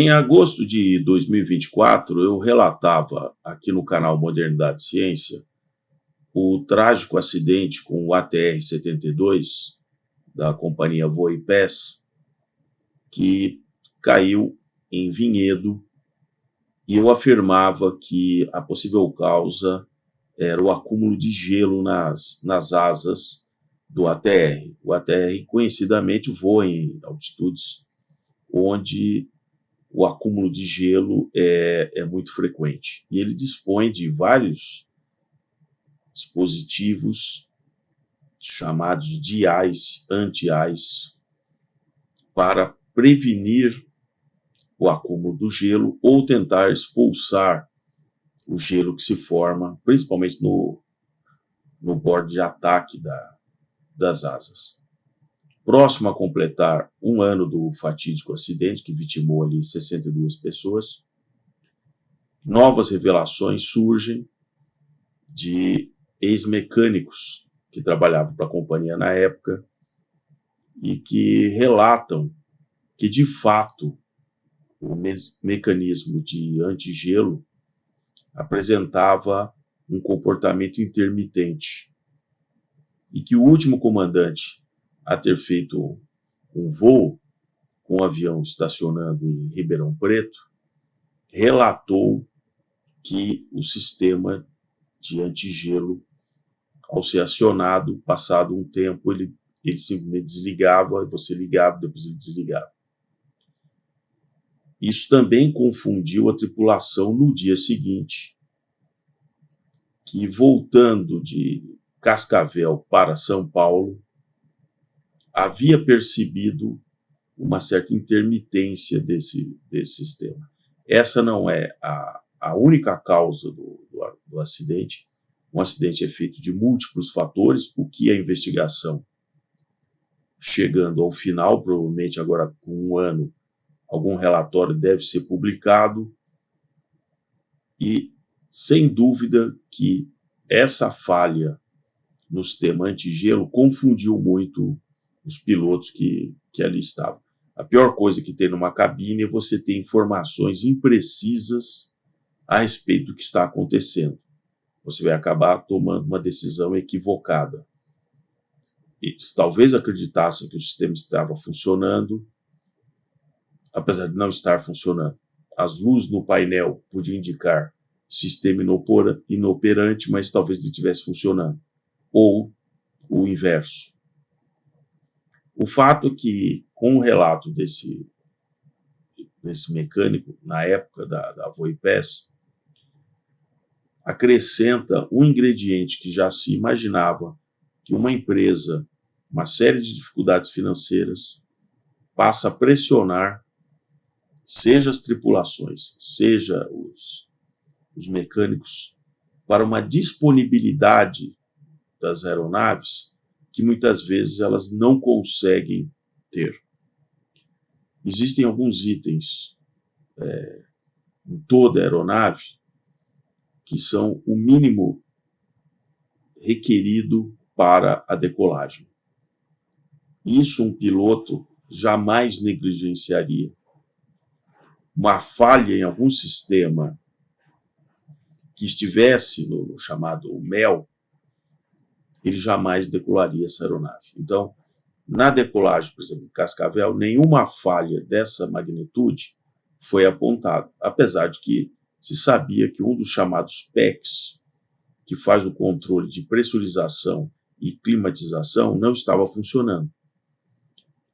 Em agosto de 2024, eu relatava aqui no canal Modernidade e Ciência o trágico acidente com o ATR-72 da companhia Voipes, que caiu em Vinhedo, e eu afirmava que a possível causa era o acúmulo de gelo nas asas do ATR. O ATR conhecidamente voa em altitudes onde o acúmulo de gelo é muito frequente. E ele dispõe de vários dispositivos chamados de ice, anti-ice, para prevenir o acúmulo do gelo ou tentar expulsar o gelo que se forma, principalmente no bordo de ataque das asas. Próximo a completar um ano do fatídico acidente que vitimou ali 62 pessoas, novas revelações surgem de ex-mecânicos que trabalhavam para a companhia na época e que relatam que, de fato, o mecanismo de antigelo apresentava um comportamento intermitente e que o último comandante a ter feito um voo com o avião estacionando em Ribeirão Preto relatou que o sistema de antigelo, ao ser acionado, passado um tempo, ele simplesmente desligava, você ligava, depois ele desligava. Isso também confundiu a tripulação no dia seguinte, que voltando de Cascavel para São Paulo, havia percebido uma certa intermitência desse sistema. Essa não é a única causa do acidente. Um acidente é feito de múltiplos fatores, o que a investigação, chegando ao final, provavelmente agora com um ano, algum relatório deve ser publicado, e sem dúvida que essa falha no sistema antigelo confundiu muito os pilotos que ali estavam. A pior coisa que tem numa cabine é você ter informações imprecisas a respeito do que está acontecendo. Você vai acabar tomando uma decisão equivocada. Eles talvez acreditassem que o sistema estava funcionando, apesar de não estar funcionando. As luzes no painel podiam indicar sistema inoperante, mas talvez não estivesse funcionando. Ou o inverso. O fato é que, com o relato desse mecânico, na época da Voipes, acrescenta um ingrediente que já se imaginava que uma empresa, uma série de dificuldades financeiras, passa a pressionar, seja as tripulações, seja os mecânicos, para uma disponibilidade das aeronaves que muitas vezes elas não conseguem ter. Existem alguns itens em toda a aeronave que são o mínimo requerido para a decolagem. Isso um piloto jamais negligenciaria. Uma falha em algum sistema que estivesse no chamado MEL, ele jamais decolaria essa aeronave. Então, na decolagem, por exemplo, de Cascavel, nenhuma falha dessa magnitude foi apontada, apesar de que se sabia que um dos chamados PECs, que faz o controle de pressurização e climatização, não estava funcionando.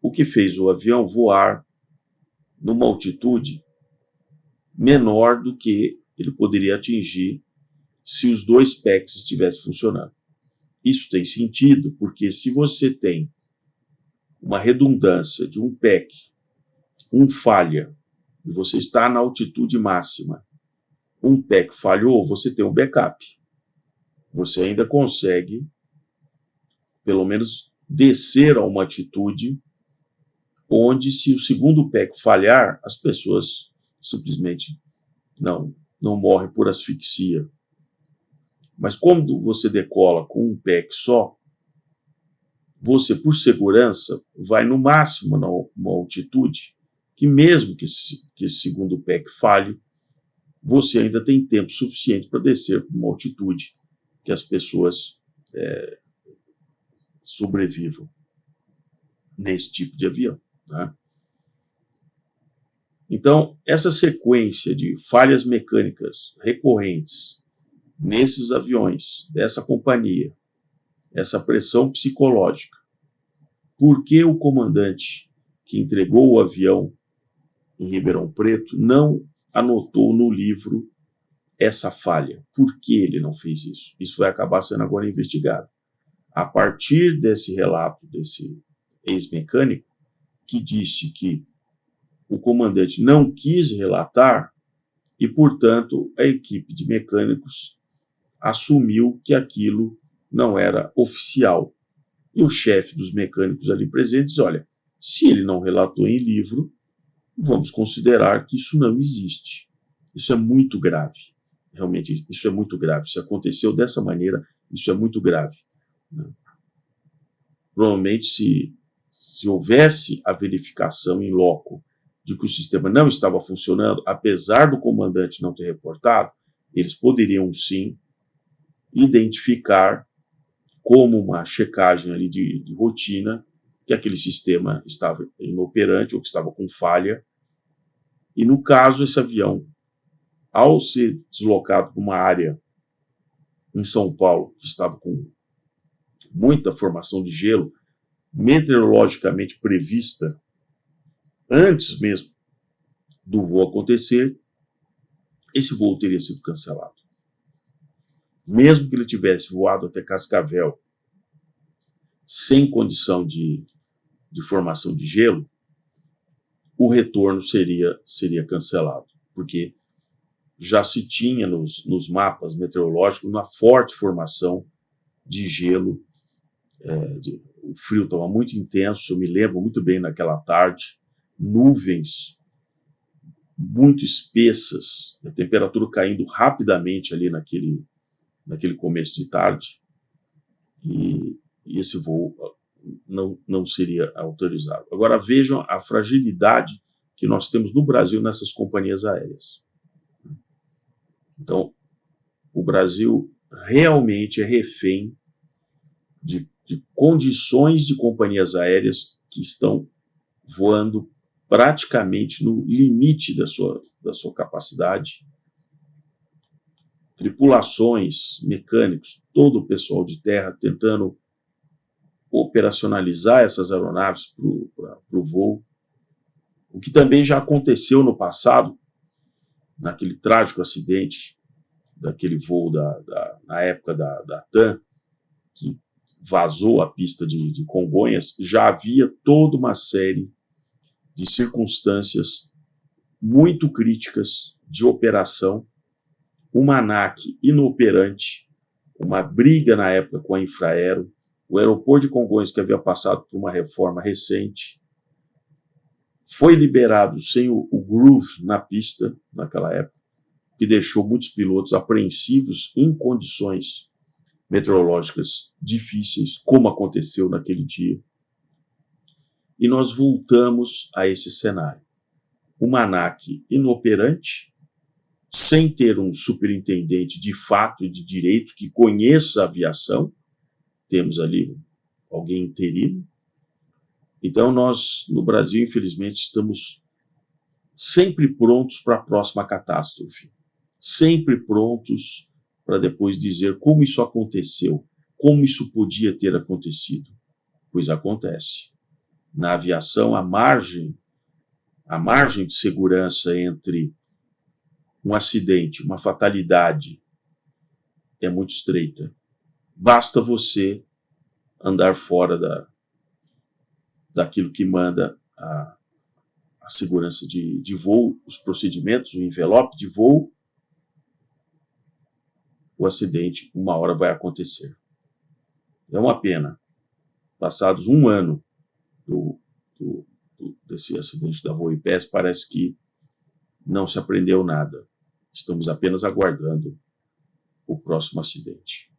O que fez o avião voar numa altitude menor do que ele poderia atingir se os dois PECs estivessem funcionando. Isso tem sentido, porque se você tem uma redundância de um PEC, falha, e você está na altitude máxima, um PEC falhou, você tem um backup. Você ainda consegue, pelo menos, descer a uma altitude onde, se o segundo PEC falhar, as pessoas simplesmente não morrem por asfixia. Mas quando você decola com um PEC só, você, por segurança, vai no máximo numa altitude que mesmo que esse segundo PEC falhe, você ainda tem tempo suficiente para descer para uma altitude que as pessoas sobrevivam nesse tipo de avião, né? Então, essa sequência de falhas mecânicas recorrentes nesses aviões dessa companhia, essa pressão psicológica, por que o comandante que entregou o avião em Ribeirão Preto não anotou no livro essa falha? Por que ele não fez isso? Isso vai acabar sendo agora investigado. A partir desse relato desse ex-mecânico, que disse que o comandante não quis relatar e, portanto, a equipe de mecânicos assumiu que aquilo não era oficial. E o chefe dos mecânicos ali presente diz, olha, se ele não relatou em livro, vamos considerar que isso não existe. Isso é muito grave. Realmente, isso é muito grave. Se aconteceu dessa maneira, isso é muito grave. Provavelmente, se houvesse a verificação em loco de que o sistema não estava funcionando, apesar do comandante não ter reportado, eles poderiam sim identificar como uma checagem ali de rotina que aquele sistema estava inoperante ou que estava com falha. E no caso, esse avião, ao ser deslocado para uma área em São Paulo que estava com muita formação de gelo, meteorologicamente prevista, antes mesmo do voo acontecer, esse voo teria sido cancelado. Mesmo que ele tivesse voado até Cascavel sem condição de formação de gelo, o retorno seria cancelado, porque já se tinha nos mapas meteorológicos uma forte formação de gelo. O frio estava muito intenso, eu me lembro muito bem naquela tarde, nuvens muito espessas, a temperatura caindo rapidamente ali naquele começo de tarde, e esse voo não seria autorizado. Agora vejam a fragilidade que nós temos no Brasil nessas companhias aéreas. Então, o Brasil realmente é refém de condições de companhias aéreas que estão voando praticamente no limite da sua capacidade. Tripulações, mecânicos, todo o pessoal de terra tentando operacionalizar essas aeronaves para o voo. O que também já aconteceu no passado, naquele trágico acidente daquele voo na época da TAM, que vazou a pista de Congonhas, já havia toda uma série de circunstâncias muito críticas de operação, uma ANAC inoperante, uma briga na época com a Infraero, o aeroporto de Congonhas, que havia passado por uma reforma recente, foi liberado sem o groove na pista naquela época, que deixou muitos pilotos apreensivos em condições meteorológicas difíceis, como aconteceu naquele dia. E nós voltamos a esse cenário. Uma ANAC inoperante, sem ter um superintendente de fato e de direito que conheça a aviação. Temos ali alguém interino. Então nós, no Brasil, infelizmente, estamos sempre prontos para a próxima catástrofe. Sempre prontos para depois dizer como isso aconteceu, como isso podia ter acontecido. Pois acontece. Na aviação, a margem de segurança entre um acidente, uma fatalidade, é muito estreita. Basta você andar fora daquilo que manda a segurança de voo, os procedimentos, o envelope de voo, o acidente, uma hora vai acontecer. É uma pena. Passados um ano desse acidente da Voe PES, parece que não se aprendeu nada. Estamos apenas aguardando o próximo acidente.